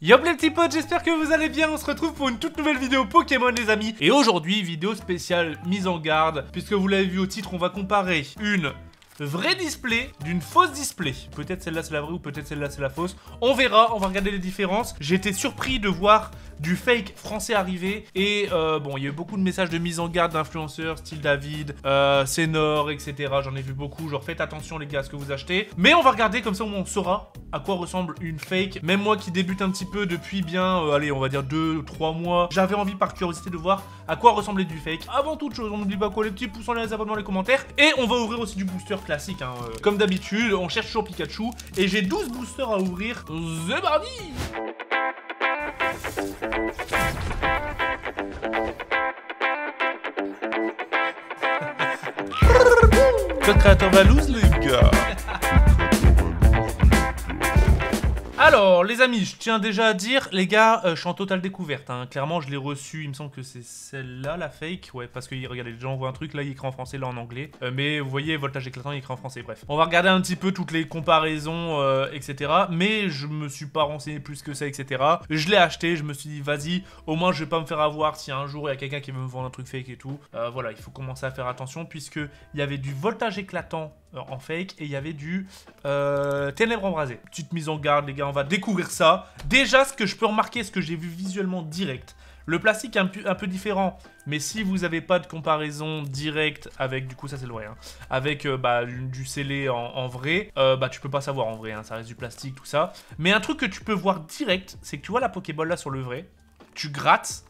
Yo les petits potes, j'espère que vous allez bien, on se retrouve pour une toute nouvelle vidéo Pokémon les amis. Et aujourd'hui, vidéo spéciale mise en garde, puisque vous l'avez vu au titre, on va comparer une vraie display d'une fausse display. Peut-être celle-là c'est la vraie ou peut-être celle-là c'est la fausse. On verra, on va regarder les différences. J'ai été surpris de voir du fake français arriver. Et bon, il y a eu beaucoup de messages de mise en garde d'influenceurs, style David, Senor, etc. J'en ai vu beaucoup, genre faites attention les gars à ce que vous achetez. Mais on va regarder comme ça on saura à quoi ressemble une fake. Même moi qui débute un petit peu depuis bien, allez on va dire 2-3 mois, j'avais envie par curiosité de voir à quoi ressemblait du fake. Avant toute chose, on n'oublie pas quoi, les petits pouces en l'air, les abonnements, les commentaires. Et on va ouvrir aussi du booster classique, hein. Comme d'habitude, on cherche toujours Pikachu. Et j'ai 12 boosters à ouvrir. C'est parti! Code créateur Valouz les gars. Alors les amis, je tiens déjà à dire, les gars, je suis en totale découverte, hein. Clairement je l'ai reçu, il me semble que c'est celle-là la fake. Ouais, parce que regardez, les gens voient un truc, là il est écrit en français, là en anglais. Mais vous voyez, voltage éclatant, il est écrit en français, bref. On va regarder un petit peu toutes les comparaisons, etc. Mais je me suis pas renseigné plus que ça, etc. Je l'ai acheté, je me suis dit, vas-y, au moins je vais pas me faire avoir si un jour il y a quelqu'un qui veut me vendre un truc fake et tout. Voilà, il faut commencer à faire attention, puisque il y avait du voltage éclatant en fake et il y avait du ténèbres embrasées. Petite mise en garde les gars, on va découvrir ça. Déjà ce que je peux remarquer, ce que j'ai vu visuellement direct, le plastique est un peu différent, mais si vous n'avez pas de comparaison directe avec, du coup ça c'est le vrai, hein, avec du scellé en vrai, tu peux pas savoir en vrai, hein, ça reste du plastique tout ça. Mais un truc que tu peux voir direct, c'est que tu vois la Pokéball là sur le vrai, tu grattes,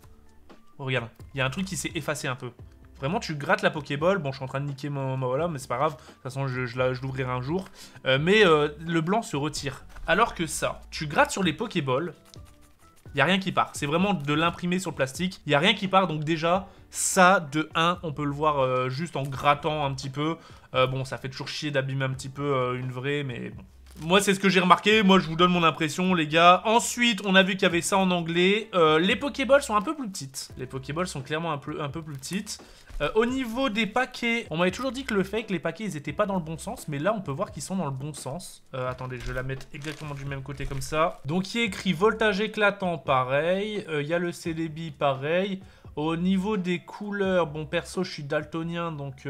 oh, regarde, il y a un truc qui s'est effacé un peu. Vraiment, tu grattes la Pokéball. Bon, je suis en train de niquer mon voilà, mais c'est pas grave. De toute façon, je l'ouvrirai un jour. Mais le blanc se retire. Alors que ça, tu grattes sur les Pokéballs, il n'y a rien qui part. C'est vraiment de l'imprimer sur le plastique. Il n'y a rien qui part. Donc déjà, ça, de 1, on peut le voir juste en grattant un petit peu. Bon, ça fait toujours chier d'abîmer un petit peu une vraie, mais bon. Moi, c'est ce que j'ai remarqué. Moi, je vous donne mon impression, les gars. Ensuite, on a vu qu'il y avait ça en anglais. Les Pokéballs sont un peu plus petites. Les Pokéballs sont clairement un peu plus petites. Au niveau des paquets, on m'avait toujours dit que le fake, les paquets, ils étaient pas dans le bon sens. Mais là, on peut voir qu'ils sont dans le bon sens. Attendez, je vais la mettre exactement du même côté comme ça. Donc, il y a écrit voltage éclatant, pareil. Il y a le Celebi, pareil. Au niveau des couleurs, bon, perso, je suis daltonien, donc...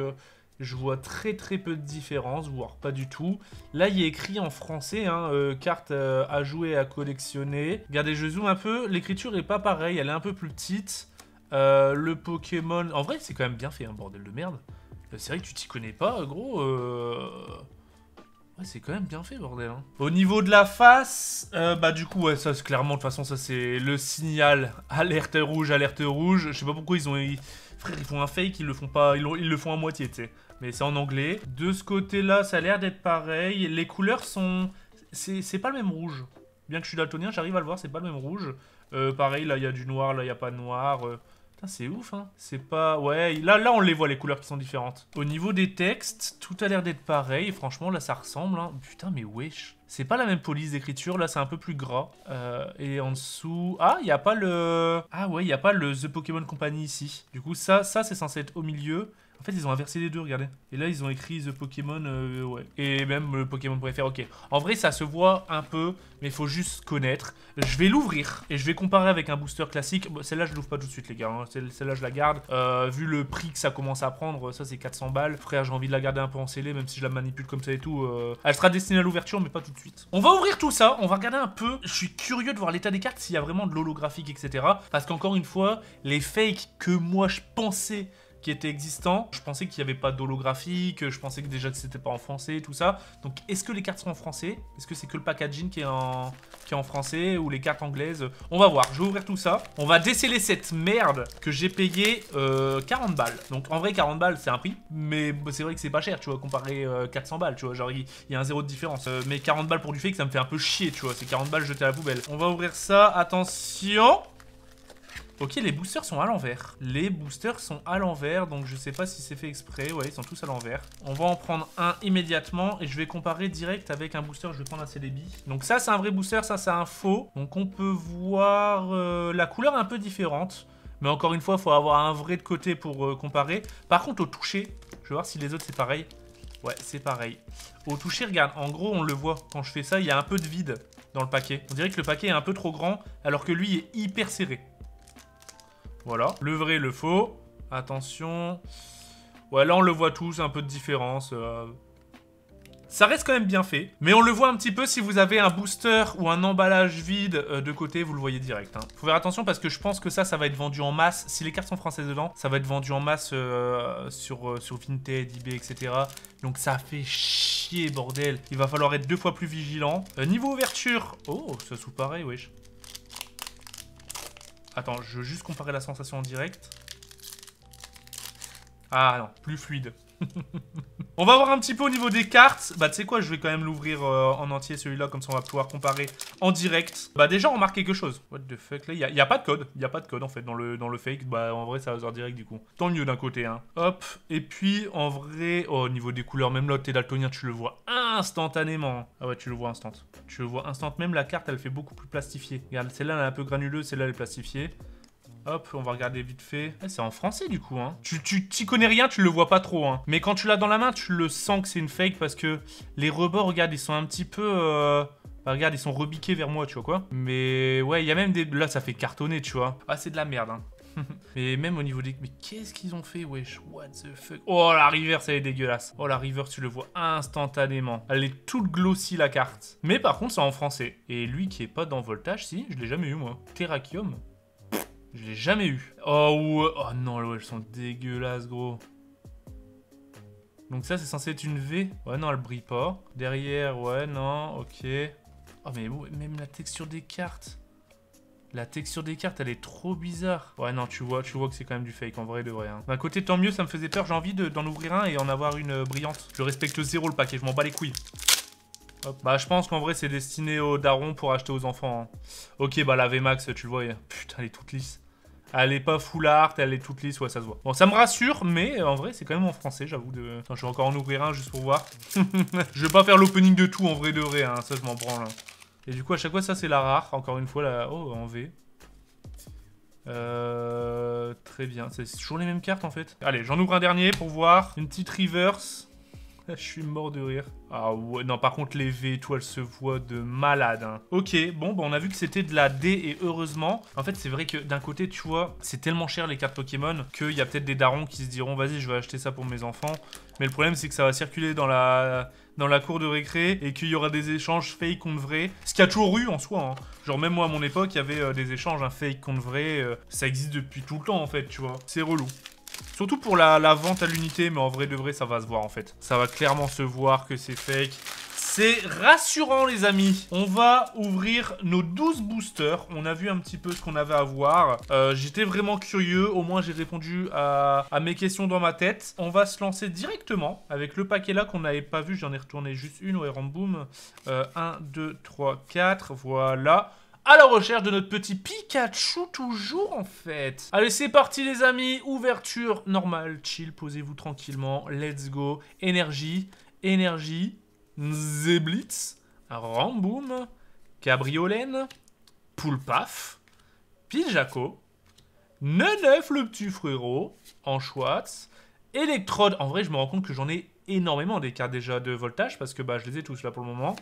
je vois très peu de différence, voire pas du tout. Là, il y a écrit en français, hein, carte à jouer, à collectionner. Regardez, je zoome un peu. L'écriture est pas pareille, elle est un peu plus petite. Le Pokémon... En vrai, c'est quand même bien fait, hein, bordel de merde. C'est vrai que tu t'y connais pas, gros. Ouais, c'est quand même bien fait, bordel. Hein. Au niveau de la face, du coup, ouais, ça, clairement, de toute façon, ça, c'est le signal. Alerte rouge, alerte rouge. Je sais pas pourquoi ils ont... Frère, ils font un fake, ils le font pas... Ils le font à moitié, tu sais. Mais c'est en anglais. De ce côté-là, ça a l'air d'être pareil. Les couleurs sont... C'est pas le même rouge. Bien que je suis daltonien, j'arrive à le voir, c'est pas le même rouge. Pareil, là, il y a du noir, là, il n'y a pas de noir. Putain, c'est ouf, hein. C'est pas... Ouais, là, on les voit, les couleurs qui sont différentes. Au niveau des textes, tout a l'air d'être pareil. Franchement, là, ça ressemble, hein. Putain, mais wesh. C'est pas la même police d'écriture, là, c'est un peu plus gras. Et en dessous... Ah, il n'y a pas le... Ah ouais, il n'y a pas le The Pokémon Company ici. Du coup, ça c'est censé être au milieu. En fait, ils ont inversé les deux, regardez. Et là, ils ont écrit The Pokémon, ouais. Et même le Pokémon préféré, ok. En vrai, ça se voit un peu, mais il faut juste connaître. Je vais l'ouvrir et je vais comparer avec un booster classique. Bon, celle-là, je l'ouvre pas tout de suite, les gars. Hein. Celle-là, je la garde. Vu le prix que ça commence à prendre, ça, c'est 400 balles. Frère, j'ai envie de la garder un peu en scellé, même si je la manipule comme ça et tout. Elle sera destinée à l'ouverture, mais pas tout de suite. On va ouvrir tout ça. On va regarder un peu. Je suis curieux de voir l'état des cartes, s'il y a vraiment de l'holographique, etc. Parce qu'encore une fois, les fakes que moi, je pensais... qui était existant. Je pensais qu'il n'y avait pas d'holographique, je pensais que déjà que c'était pas en français, tout ça. Donc est-ce que les cartes sont en français? Est-ce que c'est que le packaging qui est en français ou les cartes anglaises? On va voir, je vais ouvrir tout ça. On va déceler cette merde que j'ai payé 40 balles. Donc en vrai 40 balles c'est un prix, mais c'est vrai que c'est pas cher, tu vois, comparé 400 balles, tu vois, genre il y a un zéro de différence. Mais 40 balles pour du fake ça me fait un peu chier, tu vois, c'est 40 balles jetées à la poubelle. On va ouvrir ça, attention. Ok, les boosters sont à l'envers. Les boosters sont à l'envers, donc je sais pas si c'est fait exprès. Ouais, ils sont tous à l'envers. On va en prendre un immédiatement et je vais comparer direct avec un booster. Je vais prendre un Celebi. Donc ça, c'est un vrai booster, ça, c'est un faux. Donc on peut voir la couleur un peu différente. Mais encore une fois, il faut avoir un vrai de côté pour comparer. Par contre, au toucher, je vais voir si les autres, c'est pareil. Ouais, c'est pareil. Au toucher, regarde, en gros, on le voit. Quand je fais ça, il y a un peu de vide. dans le paquet. On dirait que le paquet est un peu trop grand, alors que lui est hyper serré. Voilà. Le vrai, le faux. Attention. Ouais, là, on le voit tous, un peu de différence. Ça reste quand même bien fait. Mais on le voit un petit peu si vous avez un booster ou un emballage vide de côté, vous le voyez direct. Hein. Faut faire attention parce que je pense que ça va être vendu en masse. Si les cartes sont françaises dedans, ça va être vendu en masse sur Vinted, eBay, etc. Donc ça fait chier, bordel. Il va falloir être 2 fois plus vigilant. Niveau ouverture. Oh, ça sous pareil, wesh. Attends, je veux juste comparer la sensation en direct. Ah non, plus fluide. On va voir un petit peu au niveau des cartes. Bah tu sais quoi, je vais quand même l'ouvrir en entier celui-là, comme ça on va pouvoir comparer en direct. Bah déjà on remarque quelque chose. What the fuck, là il y a pas de code. Il y a pas de code en fait dans le fake. Bah en vrai ça va se voir direct du coup. Tant mieux d'un côté hein. Hop, et puis en vrai, oh, au niveau des couleurs, même là t'es daltonien, tu le vois instantanément. Ah ouais, tu le vois instant. Tu le vois instant, même la carte elle fait beaucoup plus plastifiée. Regarde, celle-là elle est un peu granuleuse, celle-là elle est plastifiée. Hop, on va regarder vite fait. Ah, c'est en français du coup, hein. Tu t'y connais rien, tu le vois pas trop, hein. Mais quand tu l'as dans la main, tu le sens que c'est une fake parce que les rebords, regarde, ils sont un petit peu... Bah, regarde, ils sont rebiqués vers moi, tu vois quoi. Mais ouais, il y a même des... Là, ça fait cartonner, tu vois. Ah, c'est de la merde, hein. Mais même au niveau des... Mais qu'est-ce qu'ils ont fait, wesh? What the fuck? Oh, la reverse, elle est dégueulasse. Oh, la reverse, tu le vois instantanément. Elle est toute glossy, la carte. Mais par contre, c'est en français. Et lui qui est pas dans Voltage, si, je l'ai jamais eu, moi. Terrakium. Je l'ai jamais eu. Oh, ouais. Oh non, ouais, elles sont dégueulasses, gros. Donc ça, c'est censé être une V. Ouais, non, elle brille pas. Derrière, ouais, non, ok. Oh, mais même la texture des cartes. La texture des cartes, elle est trop bizarre. Ouais, non, tu vois que c'est quand même du fake, en vrai de vrai. Hein. D'un côté, tant mieux, ça me faisait peur. J'ai envie d'en ouvrir un et en avoir une brillante. Je respecte zéro le paquet, je m'en bats les couilles. Hop. Bah, je pense qu'en vrai, c'est destiné aux darons pour acheter aux enfants. Hein. Ok, bah, la VMAX, tu le vois. Putain, elle est toute lisse. Elle est pas full art, elle est toute lisse, ouais, ça se voit. Bon, ça me rassure, mais en vrai, c'est quand même en français, j'avoue. Attends, je vais encore en ouvrir un juste pour voir. Je vais pas faire l'opening de tout en vrai de vrai, hein, ça je m'en branle. Hein. Et du coup, à chaque fois, ça c'est la rare. Encore une fois, la... Oh, en V. Très bien, c'est toujours les mêmes cartes en fait. Allez, j'en ouvre un dernier pour voir. Une petite reverse. Je suis mort de rire. Ah ouais, non, par contre, les V et tout, elles se voient de malade. Hein. Ok, bon, bah, on a vu que c'était de la D et heureusement. En fait, c'est vrai que d'un côté, tu vois, c'est tellement cher les cartes Pokémon qu'il y a peut-être des darons qui se diront, vas-y, je vais acheter ça pour mes enfants. Mais le problème, c'est que ça va circuler dans la cour de récré et qu'il y aura des échanges fake contre vrai. Ce qu'il y a toujours eu en soi. Hein. Genre, même moi, à mon époque, il y avait des échanges fake contre vrai. Ça existe depuis tout le temps, en fait, tu vois. C'est relou. Surtout pour la vente à l'unité, mais en vrai de vrai, ça va se voir en fait. Ça va clairement se voir que c'est fake. C'est rassurant les amis. On va ouvrir nos 12 boosters. On a vu un petit peu ce qu'on avait à voir. J'étais vraiment curieux. Au moins j'ai répondu à mes questions dans ma tête. On va se lancer directement avec le paquet là qu'on n'avait pas vu. J'en ai retourné juste une. Ouais, ramboum. 1, 2, 3, 4. Voilà. À la recherche de notre petit Pikachu toujours en fait. Allez c'est parti les amis, ouverture normale, chill, posez-vous tranquillement, let's go. Énergie, Zeblitz, Ramboum, Cabriolène, Poulpaf, Piljaco, Nenef le petit frérot, Anchoats, Electrode. En vrai je me rends compte que j'en ai énormément des cartes déjà de voltage parce que bah je les ai tous là pour le moment.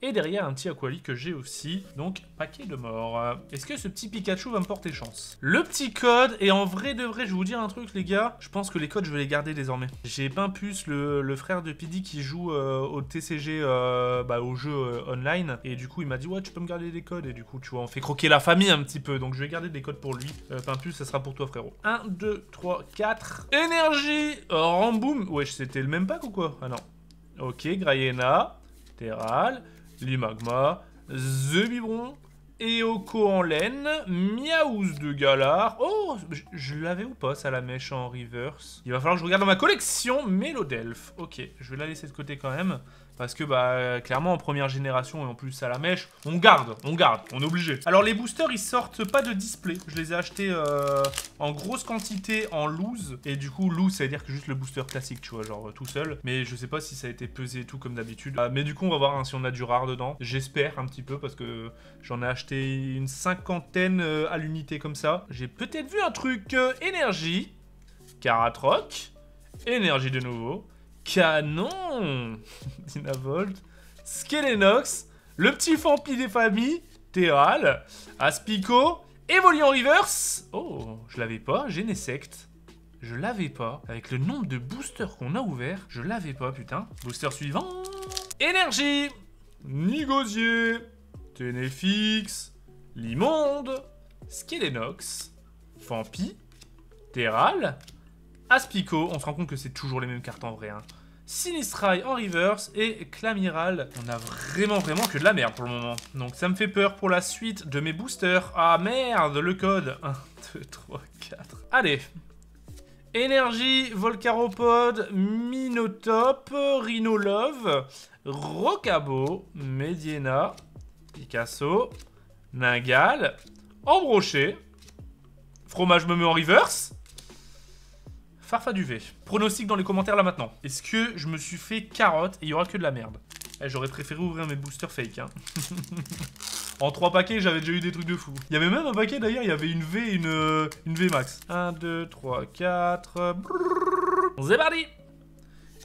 Et derrière un petit Aquali que j'ai aussi, donc paquet de mort. Est-ce que ce petit Pikachu va me porter chance? Le petit code, et en vrai de vrai, je vais vous dire un truc les gars, je pense que les codes je vais les garder désormais. J'ai Pimpus, le frère de Pidi qui joue au TCG, au jeu online, et du coup il m'a dit ouais tu peux me garder des codes, et du coup tu vois on fait croquer la famille un petit peu, donc je vais garder des codes pour lui. Pimpus ça sera pour toi frérot. 1, 2, 3, 4, énergie, Ramboum, wesh c'était le même pack ou quoi? Ah non. Ok, Grayena, Terral, Limagma, The Biberon, Eoko en laine, Miaouz de Galar. Oh, je l'avais ou pas ça la mèche en reverse? Il va falloir que je regarde dans ma collection Mélodelph. Ok, je vais la laisser de côté quand même. Parce que bah clairement en première génération et en plus à la mèche, on garde, on est obligé. Alors les boosters ils sortent pas de display, je les ai achetés en grosse quantité en loose. Et du coup loose ça veut dire que juste le booster classique tu vois genre tout seul. Mais je sais pas si ça a été pesé et tout comme d'habitude. Mais du coup on va voir hein, si on a du rare dedans. J'espère un petit peu parce que j'en ai acheté une 50aine à l'unité comme ça. J'ai peut-être vu un truc énergie, Caratroc, énergie de nouveau. Canon Dynavolt, Skelenox, Le petit Fampi des familles. Terral. Aspico. Evoli en reverse. Oh, je l'avais pas. Genesect. Je l'avais pas. Avec le nombre de boosters qu'on a ouverts, je l'avais pas, putain. Booster suivant. Énergie. Nigosier. Ténéfix. Limonde. Skellenox. Fampi. Terral. Aspico. On se rend compte que c'est toujours les mêmes cartes en vrai, hein. Sinistrai en reverse et Clamiral. On a vraiment que de la merde pour le moment. Donc ça me fait peur pour la suite de mes boosters. Ah merde, le code. 1, 2, 3, 4. Allez. Énergie, Volcaropod, Minotop, Rhinolove, Rocabo, Mediena, Picasso, Ningal, Embroché, Fromage me met en reverse. Farfaduvé. Pronostic dans les commentaires là maintenant. Est-ce que je me suis fait carotte et il y aura que de la merde? J'aurais préféré ouvrir mes boosters fake, hein. En 3 paquets, j'avais déjà eu des trucs de fou. Il y avait même un paquet d'ailleurs, il y avait une V et une V max. 1, 2, 3, 4. C'est parti.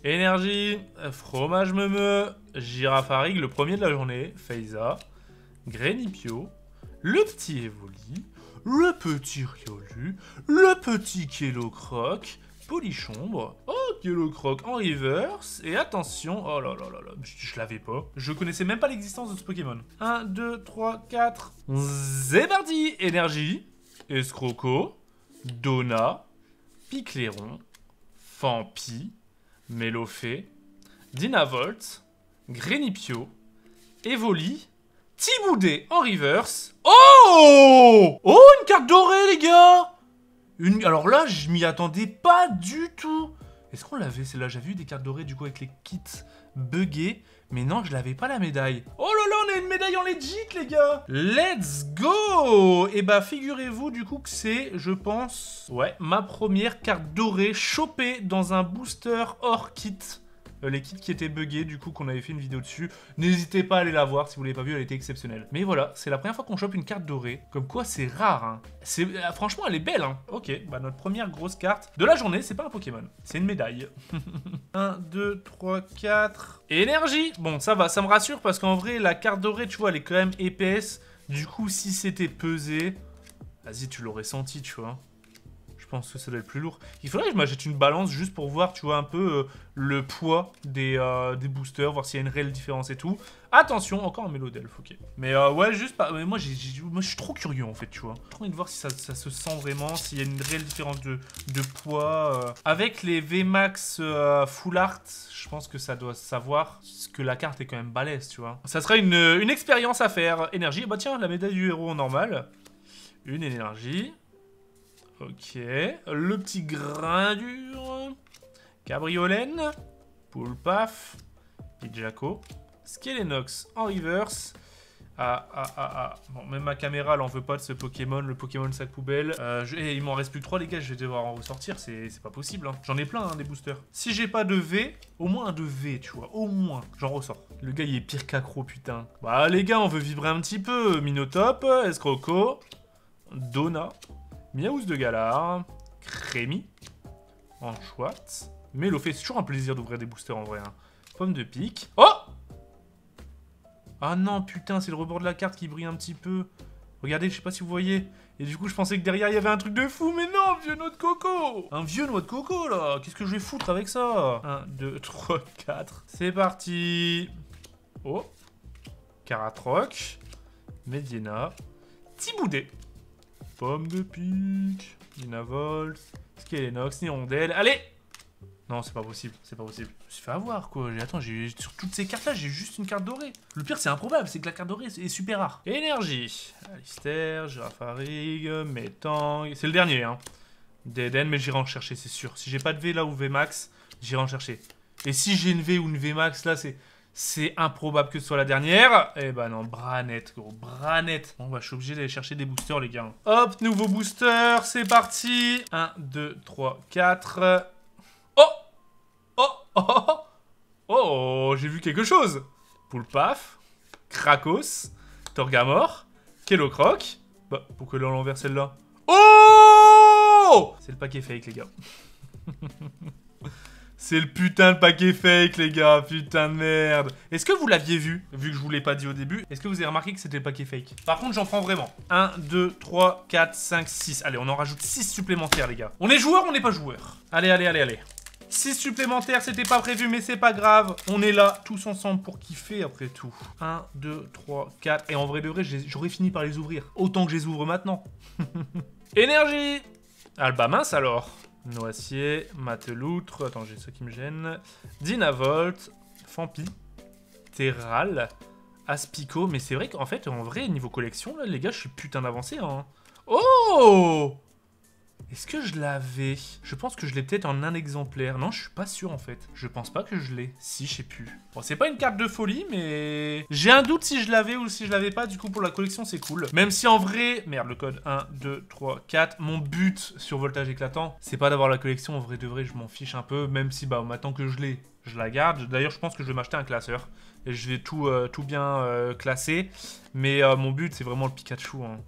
Énergie, fromage meumeux, Girafarig, le premier de la journée, Feiza, Grenipio, le petit Evoli, le petit Riolu, le petit Kellocroc, Polichombre, oh, Kellocroc en reverse, et attention, oh là là là là, je l'avais pas, je connaissais même pas l'existence de ce Pokémon. 1, 2, 3, 4, c'est parti. Énergie, Escroco, Donna, Picléron, Fampi, Mélofée, Dynavolt, Grenipio, Evoli, Tiboudé en reverse. Oh! Oh, une carte dorée, les gars! Alors là, je m'y attendais pas du tout. Est-ce qu'on l'avait celle-là? J'avais eu des cartes dorées du coup avec les kits buggés. Mais non, je l'avais pas la médaille. Oh là là, on a une médaille en legit, les gars! Let's go! Et bah, figurez-vous du coup que c'est, je pense, ouais, ma première carte dorée chopée dans un booster hors kit. Les kits qui étaient buggés, du coup, qu'on avait fait une vidéo dessus. N'hésitez pas à aller la voir, si vous l'avez pas vue, elle était exceptionnelle. Mais voilà, c'est la première fois qu'on chope une carte dorée. Comme quoi, c'est rare, hein. Franchement, elle est belle, hein. Ok, bah notre première grosse carte de la journée, c'est pas un Pokémon, c'est une médaille. 1, 2, 3, 4... Énergie. Bon, ça va, ça me rassure, parce qu'en vrai, la carte dorée, tu vois, elle est quand même épaisse. Du coup, si c'était pesé... Vas-y, tu l'aurais senti, tu vois. Je pense que ça doit être plus lourd. Il faudrait que je m'achète une balance juste pour voir, tu vois, un peu le poids des boosters, voir s'il y a une réelle différence et tout. Attention, encore un Mélodelph, ok. Mais ouais, juste pas... moi, je suis trop curieux, en fait, tu vois. J'ai trop envie de voir si ça se sent vraiment, s'il y a une réelle différence de poids. Avec les VMAX Full Art, je pense que ça doit savoir que la carte est quand même balèze, tu vois. Ça sera une expérience à faire. Énergie, bah tiens, la médaille du héros en normal. Une énergie... Ok, le petit grain dur, Cabriolène, Poulpaf, Pidjaco, Skellenox en reverse. Bon, même ma caméra, elle en veut pas de ce Pokémon, le Pokémon sac poubelle. Il m'en reste plus que 3, les gars, je vais devoir en ressortir, c'est pas possible, hein. J'en ai plein, hein, des boosters. Si j'ai pas de V, au moins un de V, tu vois, au moins, j'en ressors. Le gars, il est pire qu'accro, putain. Bah, les gars, on veut vibrer un petit peu. Minotop, Escroco, Donna, Miaouss de Galar, Crémy, Anchouat, Mélofée. C'est toujours un plaisir d'ouvrir des boosters en vrai, hein. Pomme de pique. Oh! Ah non, putain, c'est le rebord de la carte qui brille un petit peu. Regardez, je sais pas si vous voyez. Et du coup, je pensais que derrière, il y avait un truc de fou. Mais non, vieux noix de coco! Un vieux noix de coco, là! Qu'est-ce que je vais foutre avec ça? 1, 2, 3, 4. C'est parti! Oh! Caratroc, Mediena, Tiboudé. Pomme de pique, Dynavolt, Skellenox, Hirondelle. Allez! Non, c'est pas possible, c'est pas possible. Je me suis fait avoir, quoi. Attends, sur toutes ces cartes-là, j'ai juste une carte dorée. Le pire, c'est improbable, c'est que la carte dorée est super rare. Énergie. Alistair, Girafarig, Metang. C'est le dernier, hein. Deden, mais j'irai en chercher, c'est sûr. Si j'ai pas de V là ou V max, j'irai en chercher. Et si j'ai une V ou une V max là, c'est improbable que ce soit la dernière. Eh ben non, Branette, gros, Branette. Bon, bah, je suis obligé d'aller chercher des boosters, les gars. Hop, nouveau booster, c'est parti. 1, 2, 3, 4. Oh! Oh! Oh! Oh! Oh! J'ai vu quelque chose. Poulpaf, Krakos, Torgamor, Kellocroc. Bah, pourquoi l'envers celle-là? Oh! C'est le paquet fake, les gars. C'est le putain de paquet fake, les gars. Putain de merde. Est-ce que vous l'aviez vu que je vous l'ai pas dit au début. Est-ce que vous avez remarqué que c'était le paquet fake? Par contre, j'en prends vraiment. 1, 2, 3, 4, 5, 6. Allez, on en rajoute 6 supplémentaires, les gars. On est joueur, on n'est pas joueur. Allez, allez, allez, allez. 6 supplémentaires, c'était pas prévu, mais c'est pas grave. On est là, tous ensemble, pour kiffer, après tout. 1, 2, 3, 4. Et en vrai de vrai, j'aurais fini par les ouvrir. Autant que je les ouvre maintenant. Énergie. Alba mince, alors. Noacier, Mateloutre, attends, j'ai ça qui me gêne. Dynavolt, Fampi, Terral, Aspico. Mais c'est vrai qu'en fait, en vrai, niveau collection, là, les gars, je suis putain d'avancé. Hein. Oh! Est-ce que je l'avais? Je pense que je l'ai peut-être en un exemplaire. Non, je suis pas sûr en fait. Je pense pas que je l'ai. Si, je sais plus. Bon, c'est pas une carte de folie, mais... J'ai un doute si je l'avais ou si je l'avais pas. Du coup, pour la collection, c'est cool. Même si en vrai... Merde, le code 1, 2, 3, 4. Mon but sur Voltage Éclatant, c'est pas d'avoir la collection. En vrai de vrai, je m'en fiche un peu. Même si, bah, maintenant que je l'ai, je la garde. D'ailleurs, je pense que je vais m'acheter un classeur. Et je vais tout bien classer. Mais mon but, c'est vraiment le Pikachu. Hein.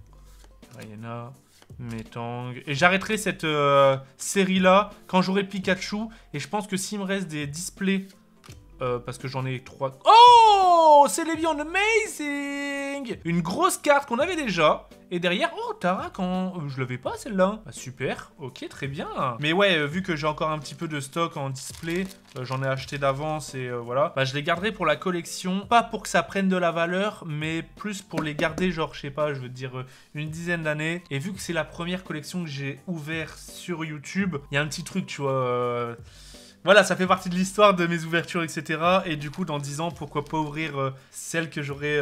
Rayena... Metang. Et j'arrêterai cette série-là quand j'aurai Pikachu. Et je pense que s'il me reste des displays... parce que j'en ai 3... Oh! Celebion Amazing! Une grosse carte qu'on avait déjà. Et derrière... Oh, Tara, quand... je l'avais pas, celle-là. Ah, super. Ok, très bien. Mais ouais, vu que j'ai encore un petit peu de stock en display, j'en ai acheté d'avance et voilà. Bah, je les garderai pour la collection. Pas pour que ça prenne de la valeur, mais plus pour les garder, genre, je sais pas, je veux dire, une dizaine d'années. Et vu que c'est la première collection que j'ai ouverte sur YouTube, il y a un petit truc, tu vois... Voilà, ça fait partie de l'histoire de mes ouvertures, etc. Et du coup, dans 10 ans, pourquoi pas ouvrir celles que j'aurais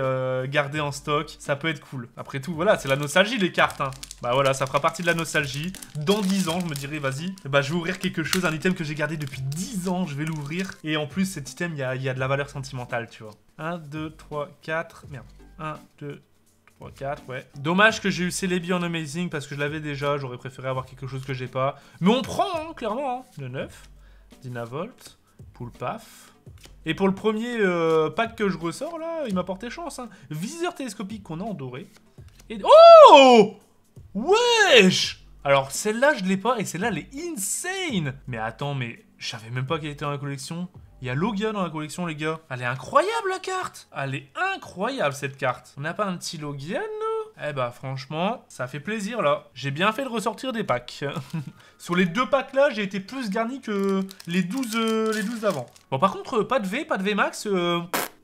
gardées en stock. Ça peut être cool. Après tout, voilà, c'est la nostalgie, les cartes. Hein. Bah voilà, ça fera partie de la nostalgie. Dans 10 ans, je me dirai, vas-y, bah, je vais ouvrir quelque chose, un item que j'ai gardé depuis 10 ans, je vais l'ouvrir. Et en plus, cet item, il y a de la valeur sentimentale, tu vois. 1, 2, 3, 4... Merde. 1, 2... 3, 4, ouais. Dommage que j'ai eu Celebion Amazing parce que je l'avais déjà. J'aurais préféré avoir quelque chose que j'ai pas. Mais on prend, hein, clairement. Hein. Le 9. Dynavolt, Poulpaf. Et pour le premier pack que je ressors, là, il m'a porté chance. Hein. Viseur télescopique qu'on a en doré. Et... Oh! Wesh! Alors, celle-là, je l'ai pas. Et celle-là, elle est insane! Mais attends, mais je savais même pas qu'elle était dans la collection. Il y a Logia dans la collection, les gars. Elle est incroyable, la carte! Elle est incroyable, cette carte. On n'a pas un petit Logia, nous? Eh bah franchement, ça fait plaisir là. J'ai bien fait de ressortir des packs. Sur les 2 packs là, j'ai été plus garni que les 12 d'avant. Bon par contre, pas de V, pas de VMAX,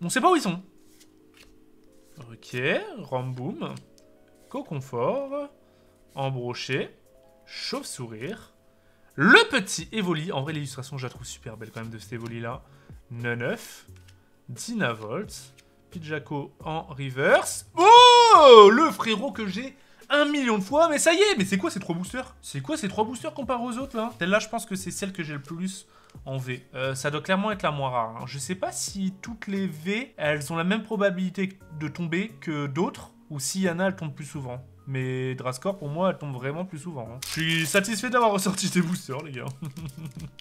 on sait pas où ils sont. Ok, Ramboom, Coconfort, Embroché, Chauve-sourire, le petit Evoli. En vrai, l'illustration, je la trouve super belle quand même de cet Evoli là. Neuf, Dynavolt, Pidjaco en reverse. Oh! Le frérot que j'ai 1 million de fois. Mais ça y est, mais c'est quoi ces 3 boosters? C'est quoi ces 3 boosters comparé aux autres là? Celle-là, je pense que c'est celle que j'ai le plus en V. Ça doit clairement être la moins rare. Hein. Je sais pas si toutes les V, elles ont la même probabilité de tomber que d'autres. Ou s'il y en a, elles tombent plus souvent. Mais Drascore, pour moi, elle tombe vraiment plus souvent. Hein. Je suis satisfait d'avoir ressorti ces boosters, les gars.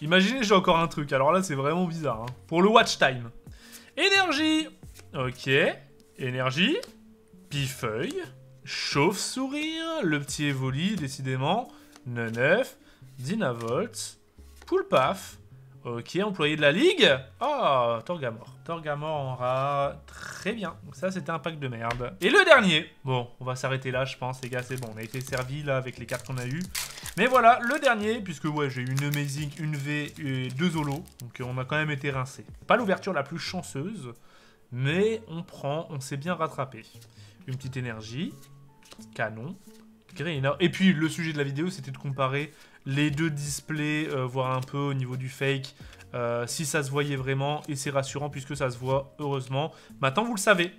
Imaginez, j'ai encore un truc. Alors là, c'est vraiment bizarre. Hein. Pour le watch time. Énergie. Ok. Énergie. Pifeuille. Chauve-sourire. Le petit Evoli, décidément. Neuf. Dynavolt. Poulpaf. Ok, employé de la ligue. Oh, Torgamor. Torgamor en rat. Très bien. Donc ça, c'était un pack de merde. Et le dernier. Bon, on va s'arrêter là, je pense, les gars. C'est bon, on a été servi là avec les cartes qu'on a eues. Mais voilà, le dernier, puisque ouais, j'ai eu une Amazing, une V et 2 Holo. Donc on a quand même été rincé. Pas l'ouverture la plus chanceuse, mais on prend, on s'est bien rattrapé. Une petite énergie. Canon. Greener. Et puis, le sujet de la vidéo, c'était de comparer les 2 displays, voir un peu au niveau du fake, si ça se voyait vraiment, et c'est rassurant puisque ça se voit, heureusement. Maintenant, vous le savez.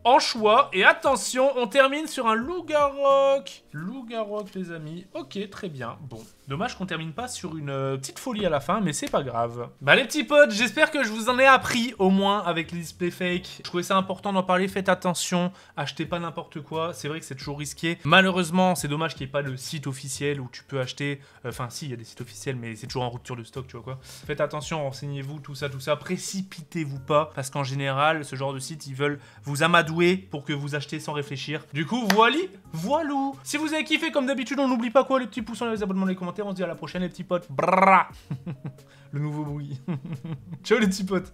En choix, et attention, on termine sur un Lougarok. Lougarok, les amis. Ok, très bien. Bon, dommage qu'on termine pas sur une petite folie à la fin, mais c'est pas grave. Bah les petits potes, j'espère que je vous en ai appris, au moins, avec les displays fake. Je trouvais ça important d'en parler, faites attention, achetez pas n'importe quoi, c'est vrai que c'est toujours risqué. Malheureusement, c'est dommage qu'il n'y ait pas de site officiel où tu peux acheter... Enfin, si, il y a des sites officiels, mais c'est toujours en rupture de stock, tu vois quoi. Faites attention, renseignez-vous, tout ça, précipitez-vous pas, parce qu'en général, ce genre de site, ils veulent vous amadouer doué pour que vous achetez sans réfléchir. Du coup, voilou. Si vous avez kiffé, comme d'habitude, on n'oublie pas quoi, les petits pouces, les abonnements, les commentaires. On se dit à la prochaine, les petits potes. Brrra. Le nouveau bruit. Ciao, les petits potes.